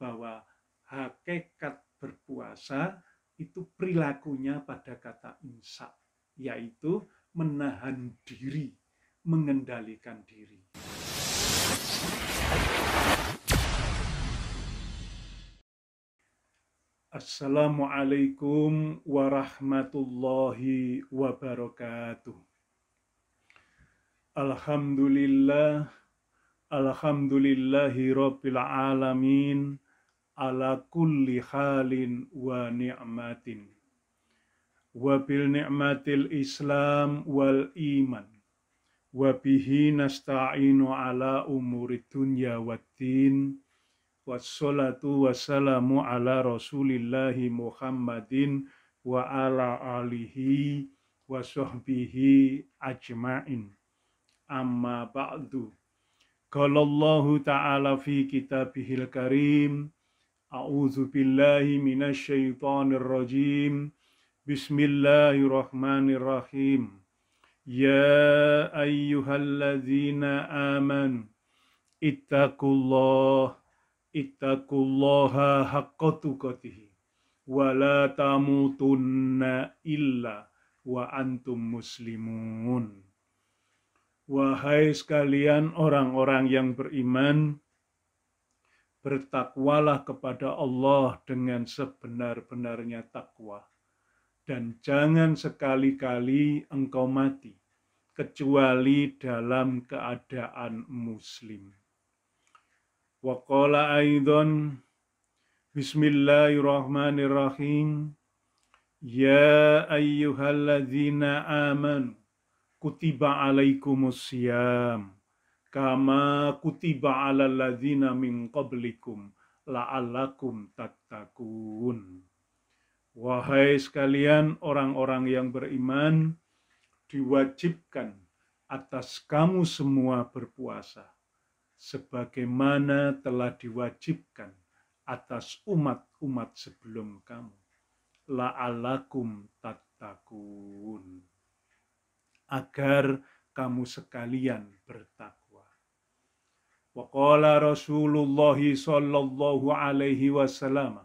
bahwa hakikat berpuasa itu perilakunya pada kata imsak, yaitu menahan diri, mengendalikan diri. Assalamualaikum warahmatullahi wabarakatuh. Alhamdulillahi rabbil alamin ala kulli halin wa ni'matin. Wa bil ni'matil islam wal iman. Wa bihi nasta'inu ala umuri dunya waddin. Wassalatu wassalamu ala rasulillahi Muhammadin wa ala alihi wa sahbihi ajma'in. Amma ba'du. Qala Allah ta'ala fi kitabihil karim. A'udzu billahi minasy syaithanir rajim. Bismillahirrahmanirrahim. Ya ayyuhalladzina amanu ittaqullaha haqqa tuqatih wa la tamutunna illa wa antum muslimun. Wahai sekalian orang-orang yang beriman, bertakwalah kepada Allah dengan sebenar-benarnya takwa, dan jangan sekali-kali engkau mati kecuali dalam keadaan muslim. Wa qala aidan bismillahirrahmanirrahim. Ya ayyuhalladzina amanu kutiba alaikumusiyam kama kutiba alal ladzina min qablikum la'allakum tattaqun. Wahai sekalian orang-orang yang beriman, diwajibkan atas kamu semua berpuasa sebagaimana telah diwajibkan atas umat-umat sebelum kamu. La'allakum tattaqun, agar kamu sekalian bertakwa. Wa qala Rasulullah sallallahu alaihi wasallam,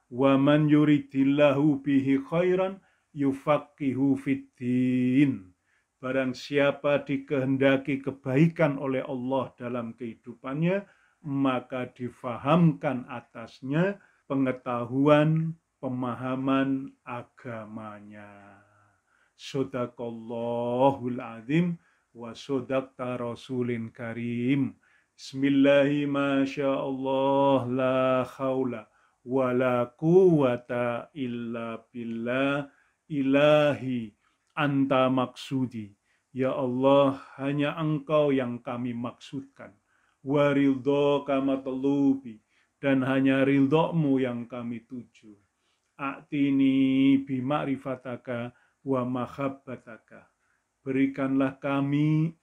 wa man yuridillahu bihi khairan yufaqihu fiddin. Barang siapa dikehendaki kebaikan oleh Allah dalam kehidupannya, maka difahamkan atasnya pengetahuan, pemahaman agamanya. Shadaqallahul azim wa shadaqta rasulin karim. Bismillahi masyaallah la khawla wa la quwata illa billah. Ilahi anta maksudi. Ya Allah, hanya engkau yang kami maksudkan. Wa ridhoka matlubi, dan hanya ridhomu yang kami tuju. A'tini bima'rifataka wa mahabbataka. Berikanlah kami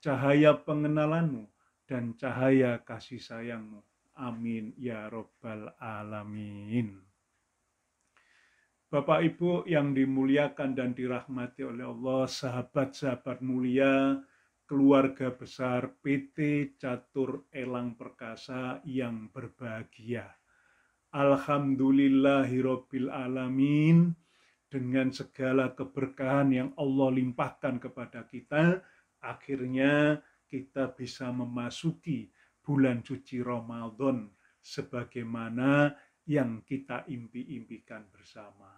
cahaya pengenalanmu dan cahaya kasih sayangmu. Amin ya rabbal alamin. Bapak Ibu yang dimuliakan dan dirahmati oleh Allah, sahabat-sahabat mulia, keluarga besar PT Catur Elang Perkasa yang berbahagia. Alhamdulillahirabbil alamin. Dengan segala keberkahan yang Allah limpahkan kepada kita, akhirnya kita bisa memasuki bulan suci Ramadan sebagaimana yang kita impi-impikan bersama.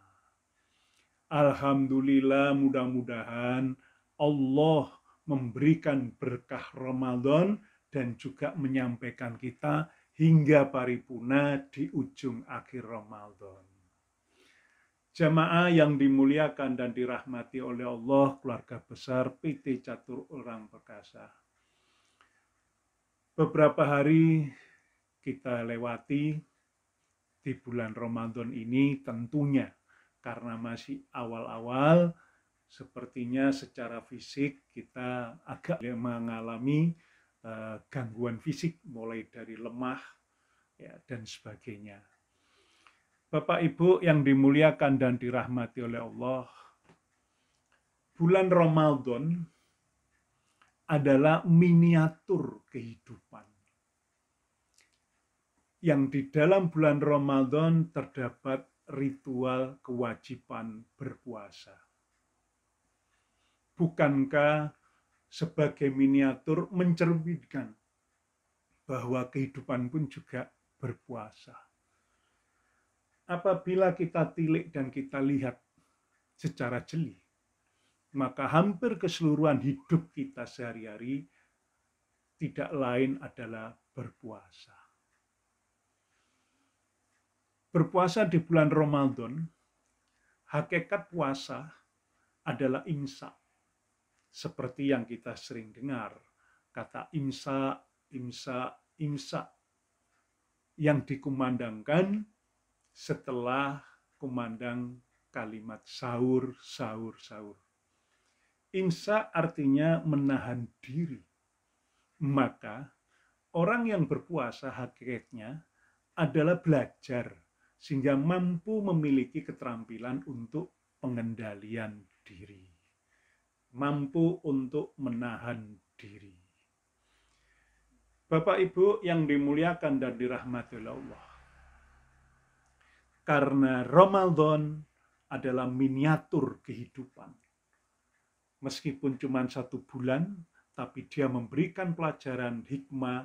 Alhamdulillah, mudah-mudahan Allah memberikan berkah Ramadan dan juga menyampaikan kita hingga paripurna di ujung akhir Ramadan. Jamaah yang dimuliakan dan dirahmati oleh Allah, keluarga besar PT Catur Elang Perkasa. Beberapa hari kita lewati di bulan Ramadan ini, tentunya karena masih awal-awal, sepertinya secara fisik kita agak mengalami gangguan fisik, mulai dari lemah ya, dan sebagainya. Bapak Ibu yang dimuliakan dan dirahmati oleh Allah, bulan Ramadan adalah miniatur kehidupan. yang di dalam bulan Ramadan terdapat ritual kewajiban berpuasa. Bukankah sebagai miniatur mencerminkan bahwa kehidupan pun juga berpuasa? Apabila kita tilik dan kita lihat secara jeli, maka hampir keseluruhan hidup kita sehari-hari tidak lain adalah berpuasa. Berpuasa di bulan Ramadan, hakikat puasa adalah imsak. Seperti yang kita sering dengar, kata imsak, imsak, imsak, yang dikumandangkan setelah kumandang kalimat sahur, sahur, sahur. Imsak artinya menahan diri. Maka orang yang berpuasa hakikatnya adalah belajar sehingga mampu memiliki keterampilan untuk pengendalian diri. Mampu untuk menahan diri. Bapak Ibu yang dimuliakan dan dirahmati Allah. Karena Ramadan adalah miniatur kehidupan. Meskipun cuma 1 bulan, tapi dia memberikan pelajaran hikmah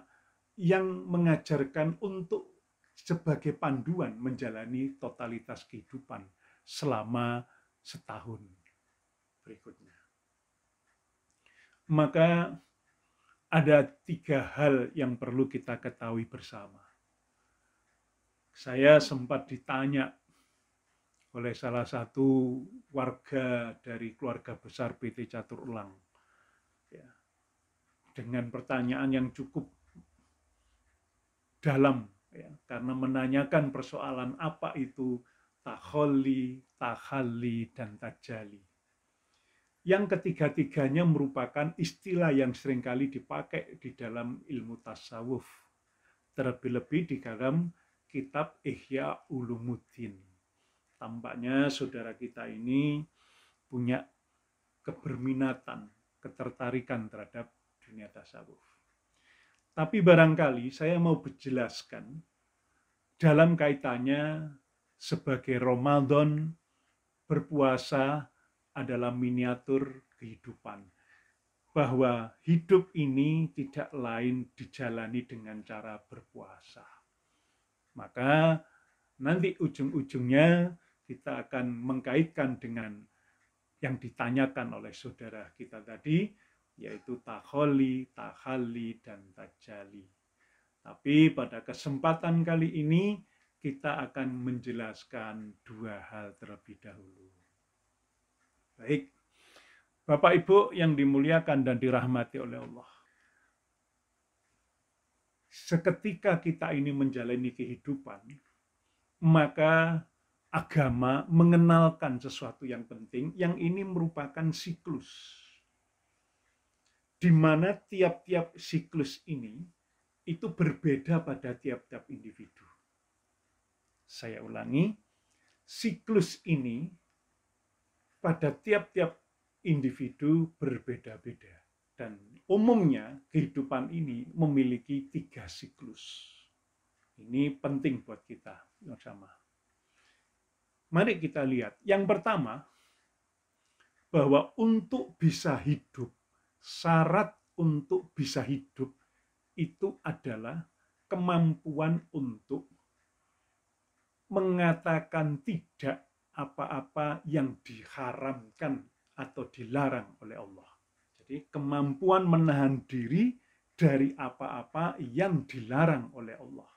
yang mengajarkan untuk sebagai panduan menjalani totalitas kehidupan selama setahun berikutnya. Maka ada 3 hal yang perlu kita ketahui bersama. Saya sempat ditanya oleh salah satu warga dari keluarga besar PT Catur Elang, ya, dengan pertanyaan yang cukup dalam, ya, karena menanyakan persoalan apa itu takholli, takhalli, dan tajali. Yang ketiga-tiganya merupakan istilah yang seringkali dipakai di dalam ilmu tasawuf, terlebih-lebih di dalam kitab Ihya Ulumuddin. Tampaknya saudara kita ini punya keberminatan, ketertarikan terhadap dunia tasawuf. Tapi barangkali saya mau menjelaskan dalam kaitannya sebagai Ramadan, berpuasa adalah miniatur kehidupan. Bahwa hidup ini tidak lain dijalani dengan cara berpuasa. Maka nanti ujung-ujungnya kita akan mengkaitkan dengan yang ditanyakan oleh saudara kita tadi, yaitu takholli, takhalli, dan tajali. Tapi pada kesempatan kali ini kita akan menjelaskan 2 hal terlebih dahulu. Baik, Bapak Ibu yang dimuliakan dan dirahmati oleh Allah. Seketika kita ini menjalani kehidupan, maka agama mengenalkan sesuatu yang penting, yang ini merupakan siklus. Di mana tiap-tiap siklus ini itu berbeda pada tiap-tiap individu. Saya ulangi, siklus ini pada tiap-tiap individu berbeda-beda. Dan umumnya kehidupan ini memiliki 3 siklus. Ini penting buat kita bersama. Mari kita lihat. Yang pertama, bahwa untuk bisa hidup, syarat untuk bisa hidup itu adalah kemampuan untuk mengatakan tidak apa-apa yang diharamkan atau dilarang oleh Allah. Jadi kemampuan menahan diri dari apa-apa yang dilarang oleh Allah.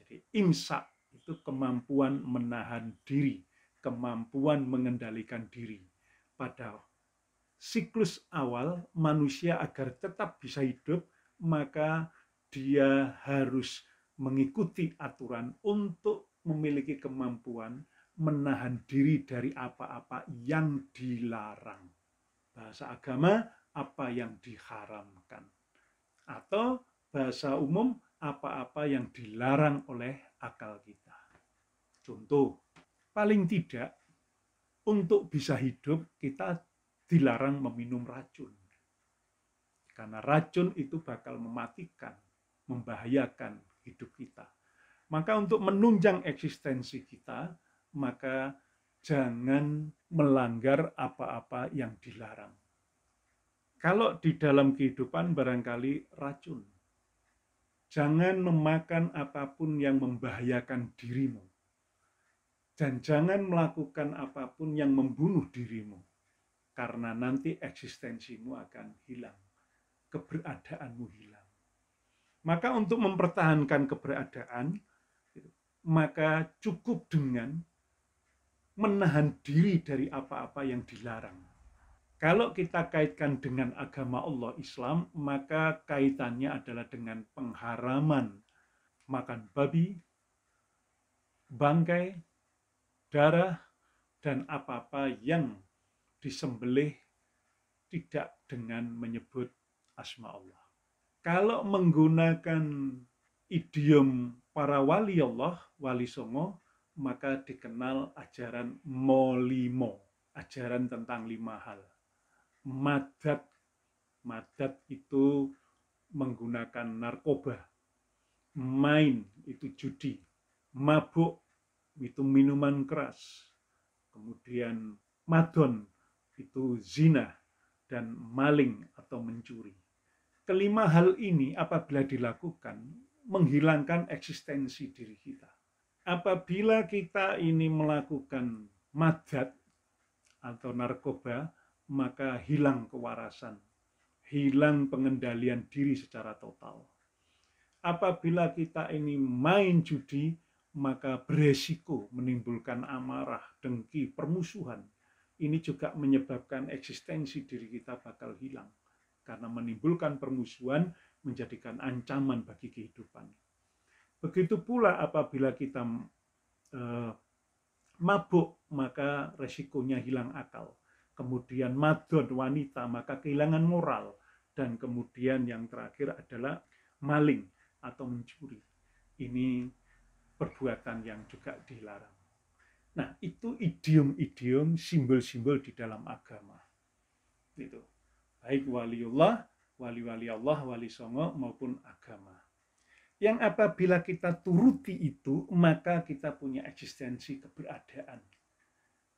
Jadi imsak itu kemampuan menahan diri, kemampuan mengendalikan diri. Pada siklus awal manusia agar tetap bisa hidup, maka dia harus mengikuti aturan untuk memiliki kemampuan menahan diri dari apa-apa yang dilarang. Bahasa agama, apa yang diharamkan. Atau bahasa umum, apa-apa yang dilarang oleh akal kita. Contoh, paling tidak untuk bisa hidup kita dilarang meminum racun. Karena racun itu bakal mematikan, membahayakan hidup kita. Maka untuk menunjang eksistensi kita, maka jangan melanggar apa-apa yang dilarang. Kalau di dalam kehidupan barangkali racun. Jangan memakan apapun yang membahayakan dirimu. Dan jangan melakukan apapun yang membunuh dirimu. Karena nanti eksistensimu akan hilang. Keberadaanmu hilang. Maka untuk mempertahankan keberadaan, maka cukup dengan menahan diri dari apa-apa yang dilarang. Kalau kita kaitkan dengan agama Allah Islam, maka kaitannya adalah dengan pengharaman makan babi, bangkai, darah, dan apa-apa yang disembelih tidak dengan menyebut asma Allah. Kalau menggunakan idiom para wali Allah, wali songo, maka dikenal ajaran molimo, ajaran tentang 5 hal. Madat, madat itu menggunakan narkoba, main itu judi, mabuk itu minuman keras, kemudian madon itu zina, dan maling atau mencuri. Kelima hal ini apabila dilakukan menghilangkan eksistensi diri kita. Apabila kita ini melakukan madat atau narkoba, maka hilang kewarasan, hilang pengendalian diri secara total. Apabila kita ini main judi, maka beresiko menimbulkan amarah, dengki, permusuhan. Ini juga menyebabkan eksistensi diri kita bakal hilang. Karena menimbulkan permusuhan, menjadikan ancaman bagi kehidupan. Begitu pula apabila kita mabuk, maka resikonya hilang akal. Kemudian madon wanita, maka kehilangan moral. Dan kemudian yang terakhir adalah maling atau mencuri. Ini perbuatan yang juga dilarang. Nah, itu idiom-idiom, simbol-simbol di dalam agama. Itu. Baik waliullah, wali-wali Allah, wali songo maupun agama. Yang apabila kita turuti itu, maka kita punya eksistensi keberadaan.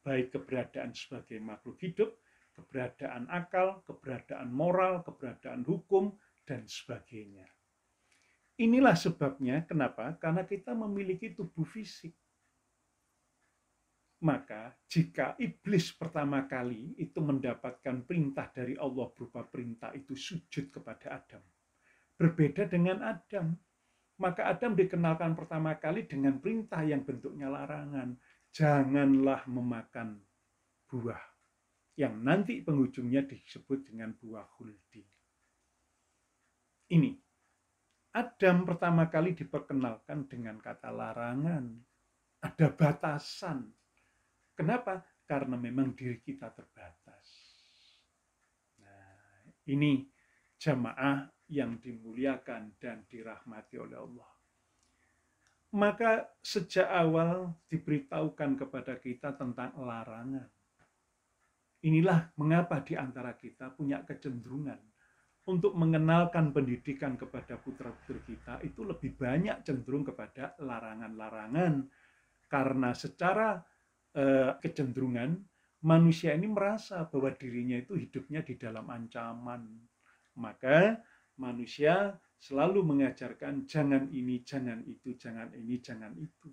Baik keberadaan sebagai makhluk hidup, keberadaan akal, keberadaan moral, keberadaan hukum, dan sebagainya. Inilah sebabnya kenapa? Karena kita memiliki tubuh fisik. Maka jika iblis pertama kali itu mendapatkan perintah dari Allah berupa perintah itu sujud kepada Adam. Berbeda dengan Adam. Maka Adam dikenalkan pertama kali dengan perintah yang bentuknya larangan. Janganlah memakan buah. Yang nanti penghujungnya disebut dengan buah khuldi. Ini. Adam pertama kali diperkenalkan dengan kata larangan. Ada batasan. Kenapa? Karena memang diri kita terbatas. Nah, ini jamaah yang dimuliakan dan dirahmati oleh Allah. Maka sejak awal diberitahukan kepada kita tentang larangan. Inilah mengapa di antara kita punya kecenderungan untuk mengenalkan pendidikan kepada putra-putri kita itu lebih banyak cenderung kepada larangan-larangan. Karena secara kecenderungan manusia ini merasa bahwa dirinya itu hidupnya di dalam ancaman. Maka manusia selalu mengajarkan jangan ini, jangan itu, jangan ini, jangan itu.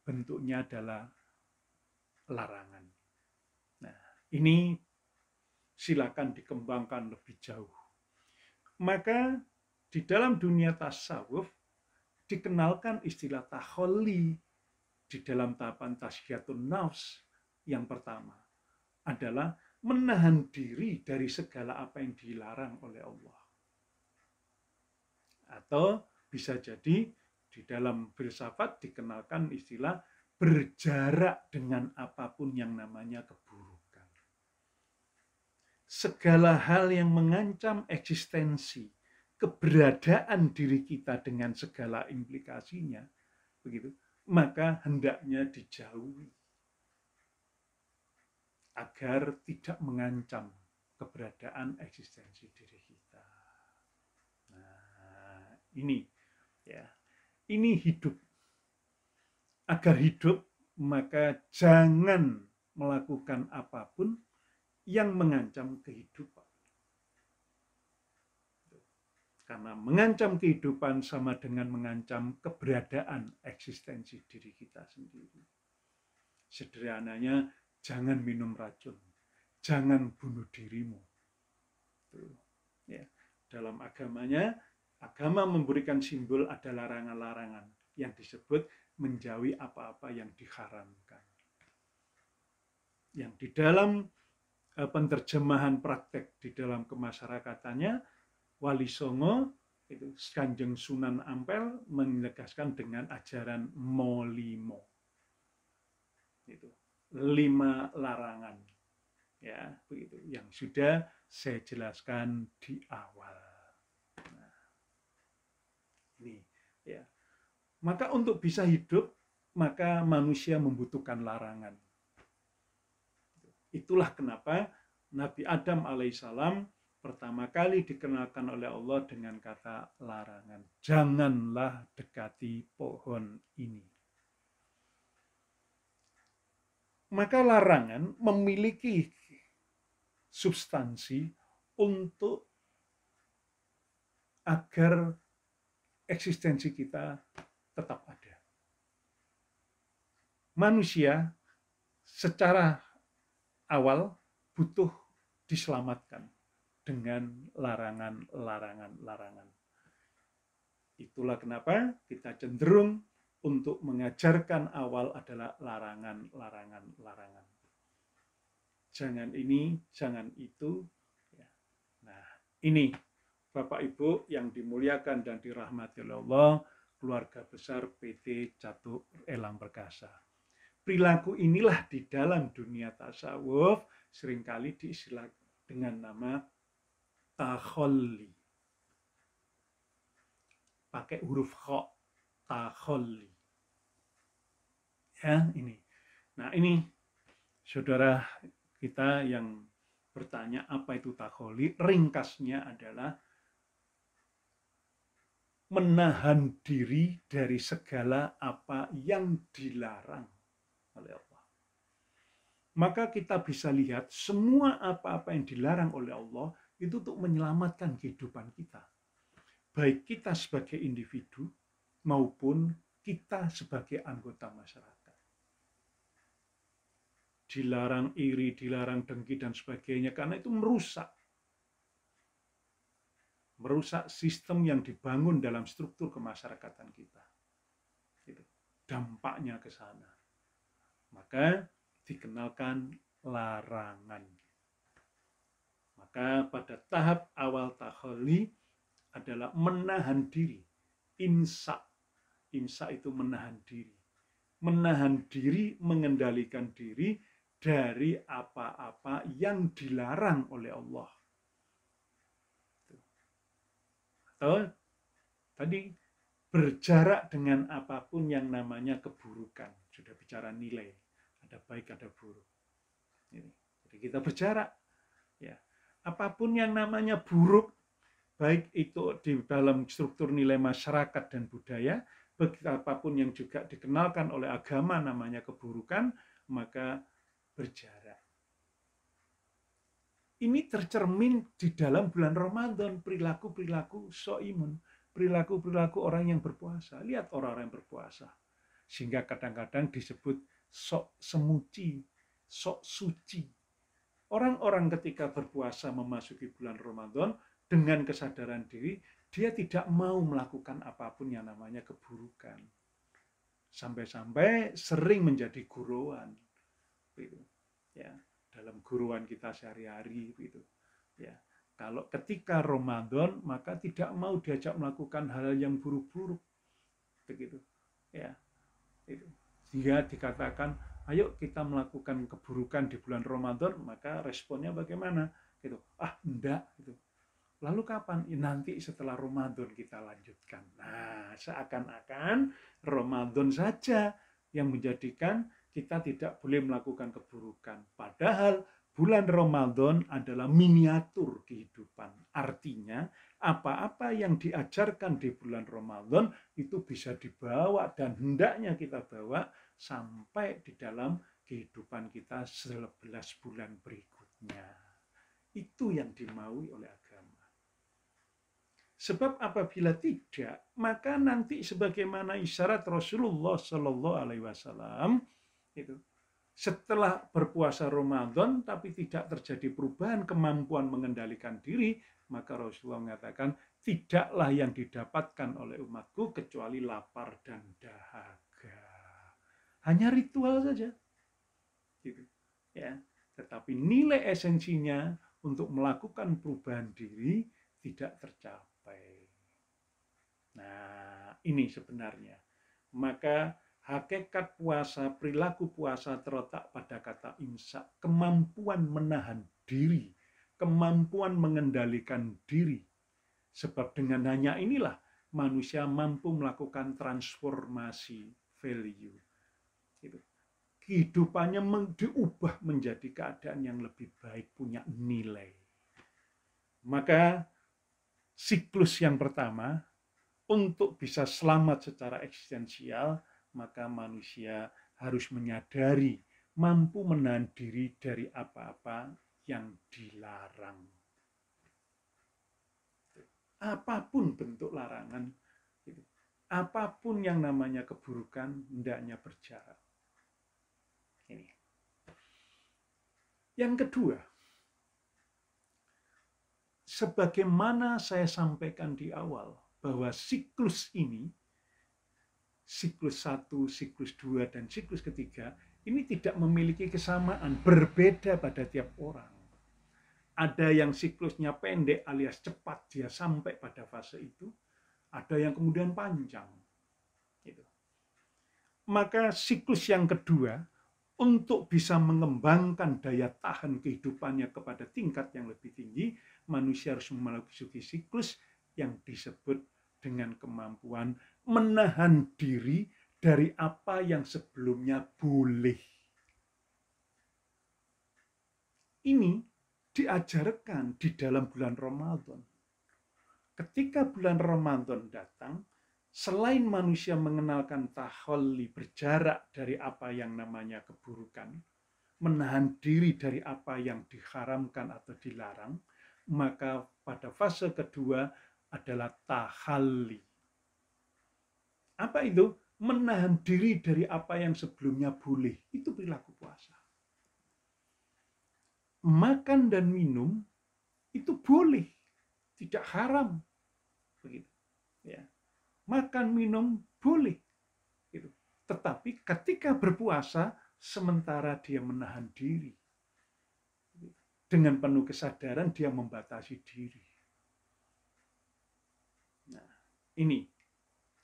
Bentuknya adalah larangan. Nah, ini silakan dikembangkan lebih jauh. Maka di dalam dunia tasawuf dikenalkan istilah taholli. Di dalam tahapan tazkiyatun nafs yang pertama adalah menahan diri dari segala apa yang dilarang oleh Allah. Atau bisa jadi di dalam filsafat dikenalkan istilah berjarak dengan apapun yang namanya keburukan. Segala hal yang mengancam eksistensi, keberadaan diri kita dengan segala implikasinya, begitu, maka hendaknya dijauhi agar tidak mengancam keberadaan eksistensi diri kita. Nah, ini ya. Ini hidup. agar hidup, maka jangan melakukan apapun yang mengancam kehidupan. Karena mengancam kehidupan sama dengan mengancam keberadaan eksistensi diri kita sendiri. Sederhananya, jangan minum racun, jangan bunuh dirimu. Ya. Dalam agamanya, agama memberikan simbol ada larangan-larangan yang disebut menjauhi apa-apa yang diharamkan. Yang di dalam penerjemahan praktek di dalam kemasyarakatannya, Wali Songo itu Kanjeng Sunan Ampel menegaskan dengan ajaran Molimo. Itu 5 larangan. Ya, begitu. Yang sudah saya jelaskan di awal. Nah, ini ya. Maka untuk bisa hidup, maka manusia membutuhkan larangan. Itulah kenapa Nabi Adam alaihissalam pertama kali dikenalkan oleh Allah dengan kata larangan. Janganlah dekati pohon ini. Maka larangan memiliki substansi untuk agar eksistensi kita tetap ada. Manusia secara awal butuh diselamatkan dengan larangan. Itulah kenapa kita cenderung untuk mengajarkan awal adalah larangan. Jangan ini, jangan itu. Nah, ini Bapak Ibu yang dimuliakan dan dirahmati oleh Allah, keluarga besar PT Catur Elang Perkasa. Perilaku inilah di dalam dunia tasawuf seringkali diistilahkan dengan nama takholli. Pakai huruf kha, takholli. Ya, ini. Nah, ini saudara kita yang bertanya apa itu takholli, ringkasnya adalah menahan diri dari segala apa yang dilarang oleh Allah. Maka kita bisa lihat semua apa-apa yang dilarang oleh Allah itu untuk menyelamatkan kehidupan kita. Baik kita sebagai individu maupun kita sebagai anggota masyarakat. Dilarang iri, dilarang dengki dan sebagainya karena itu merusak sistem yang dibangun dalam struktur kemasyarakatan kita. Itu dampaknya ke sana. Maka dikenalkan larangan. Maka pada tahap awal takholli adalah menahan diri. Imsa itu menahan diri. Menahan diri, mengendalikan diri dari apa-apa yang dilarang oleh Allah. Atau tadi berjarak dengan apapun yang namanya keburukan. Sudah bicara nilai, ada baik ada buruk. Jadi kita berjarak. Ya, apapun yang namanya buruk, baik itu di dalam struktur nilai masyarakat dan budaya, apapun yang juga dikenalkan oleh agama namanya keburukan, maka berjarak. Ini tercermin di dalam bulan Ramadan, perilaku-perilaku so'imun, perilaku-perilaku orang yang berpuasa. Lihat orang-orang yang berpuasa. Sehingga kadang-kadang disebut sok semuci, sok suci. Orang-orang ketika berpuasa memasuki bulan Ramadan, dengan kesadaran diri, dia tidak mau melakukan apapun yang namanya keburukan. Sampai-sampai sering menjadi guruan. Ya. Dalam guruan kita sehari-hari gitu. Ya. Kalau ketika Ramadan maka tidak mau diajak melakukan hal yang buruk-buruk. Begitu. Ya. Itu. Sehingga dikatakan, ayo kita melakukan keburukan di bulan Ramadan, maka responnya bagaimana? Gitu. Enggak gitu. Lalu kapan? Nanti setelah Ramadan kita lanjutkan. Nah, seakan-akan Ramadan saja yang menjadikan kita tidak boleh melakukan keburukan. Padahal bulan Ramadan adalah miniatur kehidupan. Artinya Apa-apa yang diajarkan di bulan Ramadan itu bisa dibawa dan hendaknya kita bawa sampai di dalam kehidupan kita 11 bulan berikutnya. Itu yang dimaui oleh agama. Sebab apabila tidak, maka nanti sebagaimana isyarat Rasulullah Shallallahu Alaihi Wasallam itu setelah berpuasa Ramadan tapi tidak terjadi perubahan kemampuan mengendalikan diri, maka Rasulullah mengatakan tidaklah yang didapatkan oleh umatku kecuali lapar dan dahaga. Hanya ritual saja, gitu ya. Tetapi nilai esensinya untuk melakukan perubahan diri tidak tercapai. Nah, ini sebenarnya. Maka hakikat puasa, perilaku puasa terletak pada kata imsak, kemampuan menahan diri, kemampuan mengendalikan diri. Sebab dengan hanya inilah manusia mampu melakukan transformasi value. Kehidupannya diubah menjadi keadaan yang lebih baik, punya nilai. Maka siklus yang pertama, untuk bisa selamat secara eksistensial, maka manusia harus menyadari mampu menahan diri dari apa-apa yang dilarang. Apapun bentuk larangan, apapun yang namanya keburukan, hendaknya berjarak. Ini. Yang kedua, sebagaimana saya sampaikan di awal, bahwa siklus ini, siklus 1, siklus 2, dan siklus ketiga, ini tidak memiliki kesamaan, berbeda pada tiap orang. Ada yang siklusnya pendek alias cepat, dia sampai pada fase itu. Ada yang kemudian panjang. Gitu. Maka siklus yang kedua, untuk bisa mengembangkan daya tahan kehidupannya kepada tingkat yang lebih tinggi, manusia harus memasuki siklus yang disebut dengan kemampuan menahan diri dari apa yang sebelumnya boleh. Ini diajarkan di dalam bulan Ramadan. Ketika bulan Ramadan datang, selain manusia mengenalkan tahalli, berjarak dari apa yang namanya keburukan, menahan diri dari apa yang diharamkan atau dilarang, maka pada fase kedua adalah tahalli. Apa itu? Menahan diri dari apa yang sebelumnya boleh. Itu perilaku puasa. Makan dan minum itu boleh, tidak haram. Begitu. Ya. Makan minum boleh. Gitu. Tetapi ketika berpuasa, sementara dia menahan diri. Dengan penuh kesadaran dia membatasi diri. Nah, ini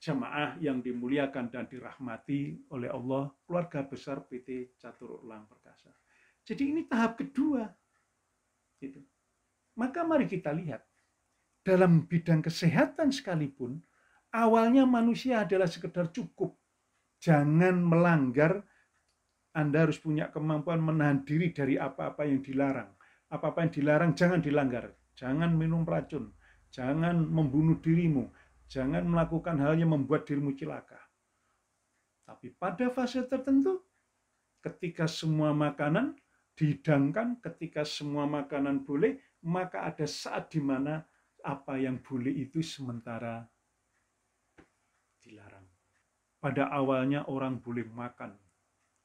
jamaah yang dimuliakan dan dirahmati oleh Allah, keluarga besar PT Catur Ulang Perkasa. Jadi ini tahap kedua. Gitu. Maka mari kita lihat, dalam bidang kesehatan sekalipun, awalnya manusia adalah sekedar cukup. Jangan melanggar, Anda harus punya kemampuan menahan diri dari apa-apa yang dilarang. Apa-apa yang dilarang jangan dilanggar. Jangan minum racun, jangan membunuh dirimu, jangan melakukan hal yang membuat dirimu celaka. Tapi pada fase tertentu, ketika semua makanan dihidangkan, ketika semua makanan boleh, maka ada saat di mana apa yang boleh itu sementara dilarang. Pada awalnya orang boleh makan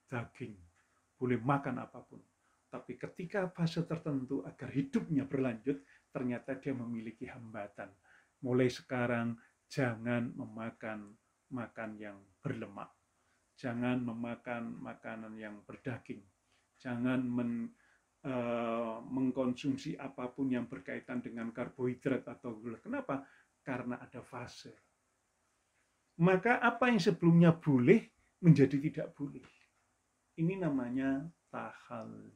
daging, boleh makan apapun. Tapi ketika fase tertentu agar hidupnya berlanjut, ternyata dia memiliki hambatan. Mulai sekarang jangan memakan yang berlemak. Jangan memakan makanan yang berdaging. Jangan mengkonsumsi apapun yang berkaitan dengan karbohidrat atau gula. Kenapa? Karena ada fase. Maka apa yang sebelumnya boleh menjadi tidak boleh. Ini namanya tahalli.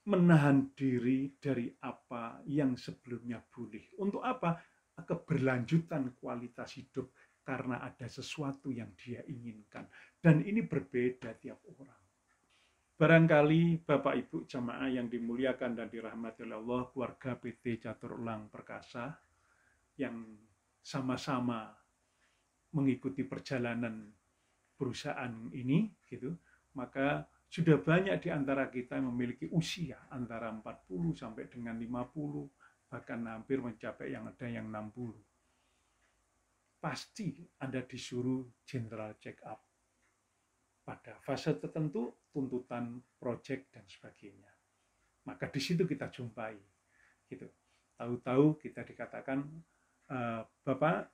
Menahan diri dari apa yang sebelumnya boleh. Untuk apa? Keberlanjutan kualitas hidup karena ada sesuatu yang dia inginkan. Dan ini berbeda tiap orang. Barangkali Bapak Ibu jamaah yang dimuliakan dan dirahmati oleh Allah, keluarga PT Catur Elang Perkasa yang sama-sama mengikuti perjalanan perusahaan ini, gitu, maka sudah banyak di antara kita yang memiliki usia antara 40 sampai dengan 50, bahkan hampir mencapai yang ada yang 60. Pasti Anda disuruh general check up. Pada fase tertentu, tuntutan proyek dan sebagainya. Maka di situ kita jumpai. Gitu. Tahu-tahu kita dikatakan, Bapak,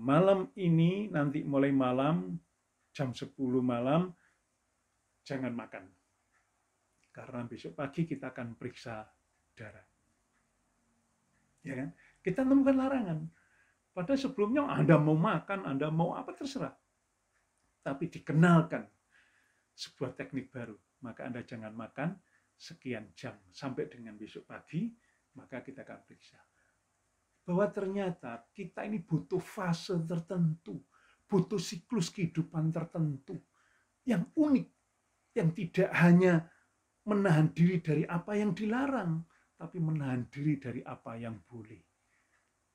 malam ini nanti mulai malam, jam 10 malam, jangan makan. Karena besok pagi kita akan periksa darah. Ya kan? Kita temukan larangan. Padahal sebelumnya Anda mau makan, Anda mau apa terserah. Tapi dikenalkan sebuah teknik baru, maka Anda jangan makan sekian jam sampai dengan besok pagi, maka kita akan periksa. Bahwa ternyata kita ini butuh fase tertentu, butuh siklus kehidupan tertentu yang unik, yang tidak hanya menahan diri dari apa yang dilarang, tapi menahan diri dari apa yang boleh.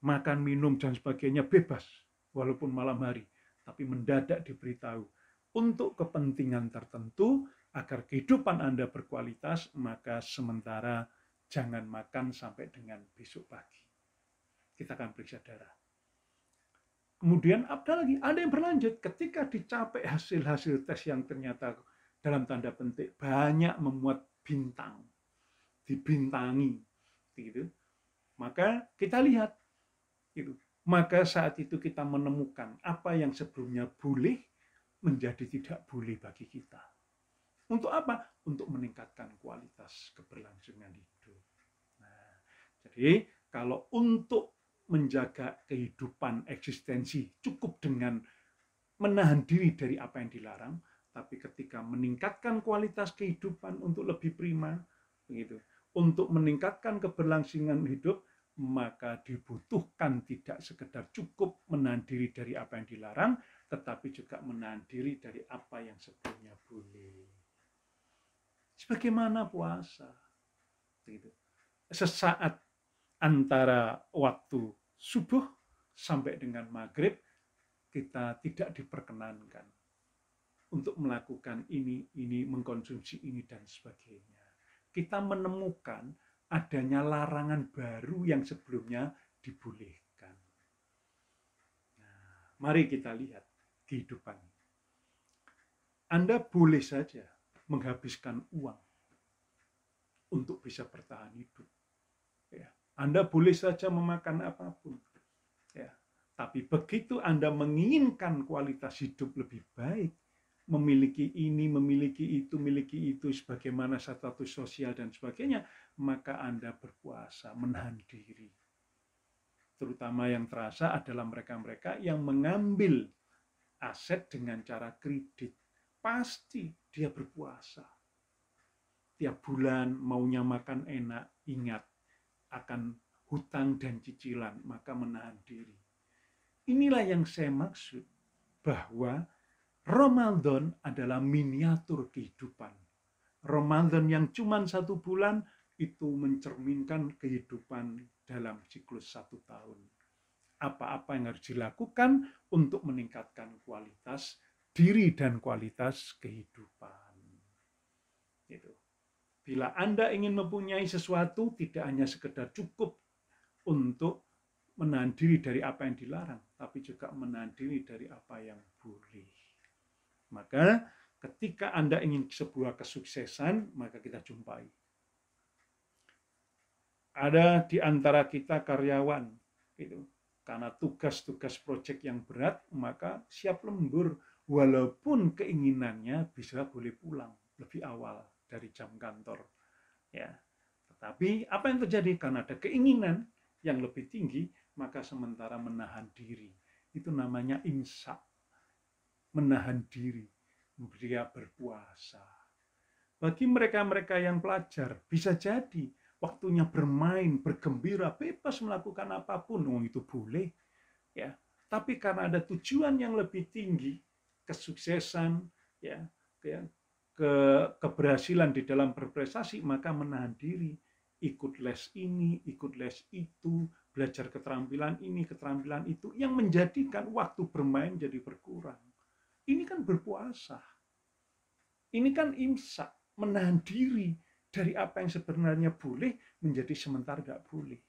Makan, minum, dan sebagainya bebas, walaupun malam hari. Tapi mendadak diberitahu, untuk kepentingan tertentu, agar kehidupan Anda berkualitas, maka sementara jangan makan sampai dengan besok pagi. Kita akan periksa darah. Kemudian ada lagi, ada yang berlanjut, ketika dicapai hasil-hasil tes yang ternyata dalam tanda petik banyak memuat bintang, dibintangi, gitu. Maka kita lihat, gitu. Maka saat itu kita menemukan apa yang sebelumnya boleh menjadi tidak boleh bagi kita. Untuk apa? Untuk meningkatkan kualitas keberlangsungan hidup. Nah, jadi kalau untuk menjaga kehidupan eksistensi cukup dengan menahan diri dari apa yang dilarang, tapi ketika meningkatkan kualitas kehidupan untuk lebih prima, begitu, untuk meningkatkan keberlangsungan hidup, maka dibutuhkan tidak sekedar cukup menahan diri dari apa yang dilarang, tetapi juga menahan diri dari apa yang sebelumnya boleh. Sebagaimana puasa, gitu. Sesaat antara waktu subuh sampai dengan maghrib, kita tidak diperkenankan untuk melakukan ini, mengkonsumsi ini, dan sebagainya. Kita menemukan adanya larangan baru yang sebelumnya dibolehkan. Nah, mari kita lihat kehidupan. Anda boleh saja menghabiskan uang untuk bisa bertahan hidup. Ya. Anda boleh saja memakan apapun. Ya. Tapi begitu Anda menginginkan kualitas hidup lebih baik, memiliki ini, memiliki itu, sebagaimana status sosial dan sebagainya, maka Anda berpuasa, menahan diri. Terutama yang terasa adalah mereka-mereka yang mengambil aset dengan cara kredit. Pasti dia berpuasa. Tiap bulan maunya makan enak, ingat akan hutang dan cicilan, maka menahan diri. Inilah yang saya maksud, bahwa Ramadan adalah miniatur kehidupan. Ramadan yang cuma 1 bulan itu mencerminkan kehidupan dalam siklus 1 tahun. Apa-apa yang harus dilakukan untuk meningkatkan kualitas diri dan kualitas kehidupan. Gitu. Bila Anda ingin mempunyai sesuatu, tidak hanya sekedar cukup untuk menahan diri dari apa yang dilarang, tapi juga menahan diri dari apa yang boleh. Maka ketika Anda ingin sebuah kesuksesan, maka kita jumpai. Ada di antara kita karyawan, gitu. Karena tugas-tugas proyek yang berat, maka siap lembur, walaupun keinginannya bisa boleh pulang lebih awal dari jam kantor. Ya. Tetapi apa yang terjadi? Karena ada keinginan yang lebih tinggi, maka sementara menahan diri. Itu namanya imsak. Menahan diri, dia berpuasa. Bagi mereka-mereka yang pelajar, bisa jadi waktunya bermain, bergembira, bebas melakukan apapun, itu boleh. Ya, tapi karena ada tujuan yang lebih tinggi, kesuksesan, ya, keberhasilan di dalam berprestasi, maka menahan diri, ikut les ini, ikut les itu, belajar keterampilan ini, keterampilan itu, yang menjadikan waktu bermain jadi berkurang. Ini kan berpuasa, ini kan imsak, menahan diri dari apa yang sebenarnya boleh menjadi sementara nggak boleh.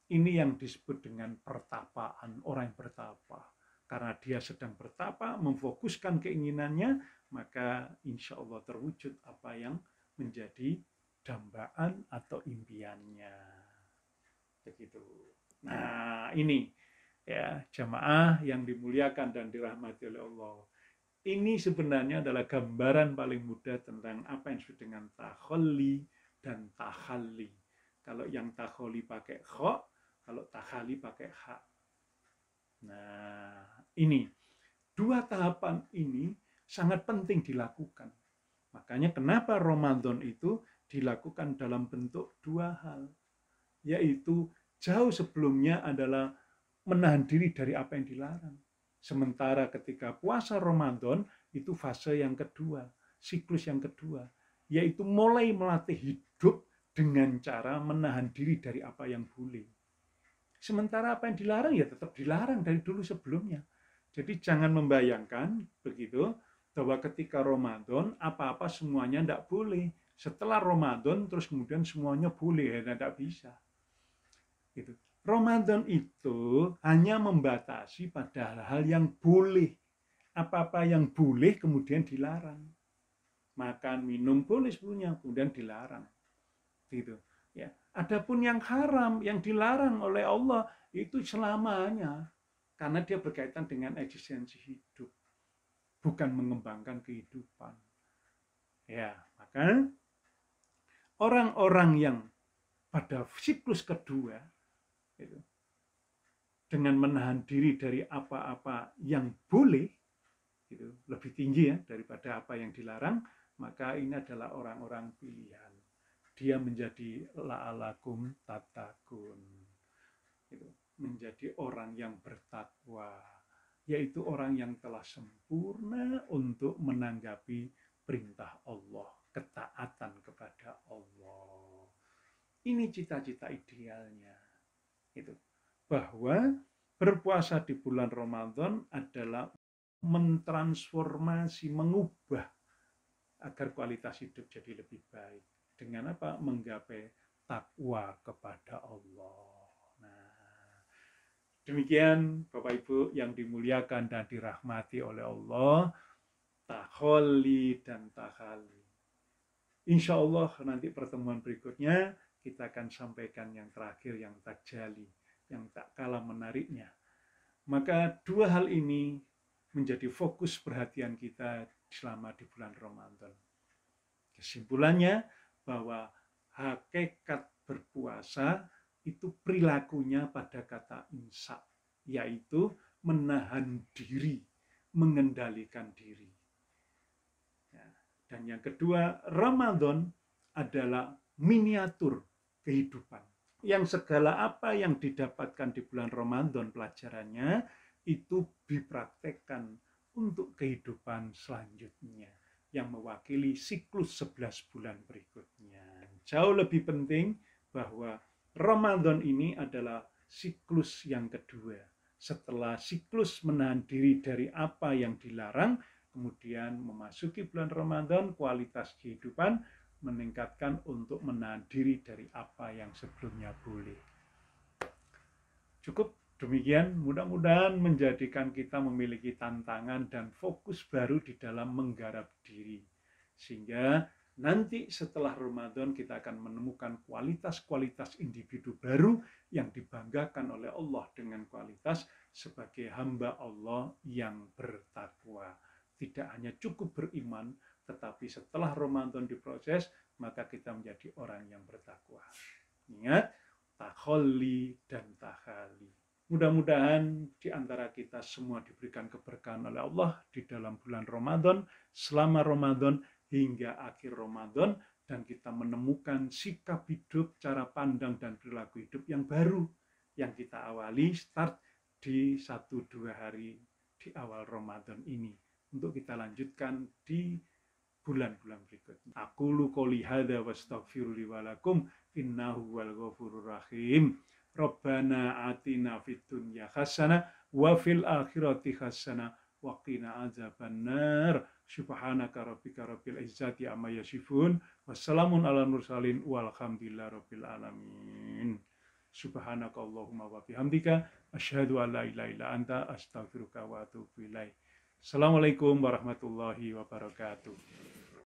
Ini yang disebut dengan pertapaan, orang yang bertapa. Karena dia sedang bertapa, memfokuskan keinginannya, maka insya Allah terwujud apa yang menjadi dambaan atau impiannya. Begitu. Nah, ini ya jamaah yang dimuliakan dan dirahmati oleh Allah. Ini sebenarnya adalah gambaran paling mudah tentang apa yang disebut dengan takhalli dan takhalli. Kalau yang takhalli pakai kha, kalau takhalli pakai ha. Nah, ini dua tahapan ini sangat penting dilakukan. Makanya kenapa Ramadan itu dilakukan dalam bentuk dua hal, yaitu jauh sebelumnya adalah menahan diri dari apa yang dilarang. Sementara ketika puasa Ramadan itu fase yang kedua, siklus yang kedua, yaitu mulai melatih hidup dengan cara menahan diri dari apa yang boleh. Sementara apa yang dilarang ya tetap dilarang dari dulu sebelumnya. Jadi jangan membayangkan begitu bahwa ketika Ramadan apa-apa semuanya tidak boleh. Setelah Ramadan terus kemudian semuanya boleh, ya tidak bisa. Gitu. Ramadan itu hanya membatasi pada hal-hal yang boleh. Apa-apa yang boleh kemudian dilarang. Makan, minum boleh sebelumnya, kemudian dilarang. Gitu. Ya. Adapun yang haram, yang dilarang oleh Allah itu selamanya, karena dia berkaitan dengan eksistensi hidup, bukan mengembangkan kehidupan. Ya, maka orang-orang yang pada siklus kedua itu, dengan menahan diri dari apa-apa yang boleh, gitu, lebih tinggi ya daripada apa yang dilarang, maka ini adalah orang-orang pilihan. Dia menjadi la'alakum tatakun, gitu, menjadi orang yang bertakwa, yaitu orang yang telah sempurna untuk menanggapi perintah Allah, ketaatan kepada Allah. Ini cita-cita idealnya, itu bahwa berpuasa di bulan Ramadan adalah mentransformasi, mengubah agar kualitas hidup jadi lebih baik. Dengan apa? Menggapai takwa kepada Allah. Nah, demikian Bapak Ibu yang dimuliakan dan dirahmati oleh Allah, takhalli dan takhalli. Insya Allah nanti pertemuan berikutnya kita akan sampaikan yang terakhir, yang tajali, yang tak kalah menariknya. Maka dua hal ini menjadi fokus perhatian kita selama di bulan Ramadan. Kesimpulannya bahwa hakikat berpuasa itu perilakunya pada kata imsak, yaitu menahan diri, mengendalikan diri. Dan yang kedua, Ramadan adalah miniatur kehidupan. Yang segala apa yang didapatkan di bulan Ramadan pelajarannya itu dipraktekkan untuk kehidupan selanjutnya yang mewakili siklus 11 bulan berikutnya. Jauh lebih penting bahwa Ramadan ini adalah siklus yang kedua. Setelah siklus menahan diri dari apa yang dilarang, kemudian memasuki bulan Ramadan, kualitas kehidupan meningkatkan untuk menahan diri dari apa yang sebelumnya boleh. Cukup demikian, mudah-mudahan menjadikan kita memiliki tantangan dan fokus baru di dalam menggarap diri. Sehingga nanti setelah Ramadan kita akan menemukan kualitas-kualitas individu baru yang dibanggakan oleh Allah dengan kualitas sebagai hamba Allah yang bertakwa. Tidak hanya cukup beriman, tetapi setelah Ramadan diproses, maka kita menjadi orang yang bertakwa. Ingat, takhalli dan takhali. Mudah-mudahan di antara kita semua diberikan keberkahan oleh Allah di dalam bulan Ramadan, selama Ramadan hingga akhir Ramadan, dan kita menemukan sikap hidup, cara pandang, dan perilaku hidup yang baru yang kita awali start di 1-2 hari di awal Ramadan ini. Untuk kita lanjutkan di bulan-bulan berikutnya. Aku lu qouli hadza wastaghfiru wa lakum innahu wal ghafurur rahim. Rabbana atina fid dunya hasanah wa fil akhirati hasanah wa qina adzabannar. Subhanaka rabbika rabbil izzati amma yasifun. Wassalamun ala mursalin walhamdulillahi rabbil alamin. Subhanaka Allahumma wa bihamdika asyhadu an la ilaha illa anta astaghfiruka wa atubu ilaik. Assalamualaikum warahmatullahi wabarakatuh.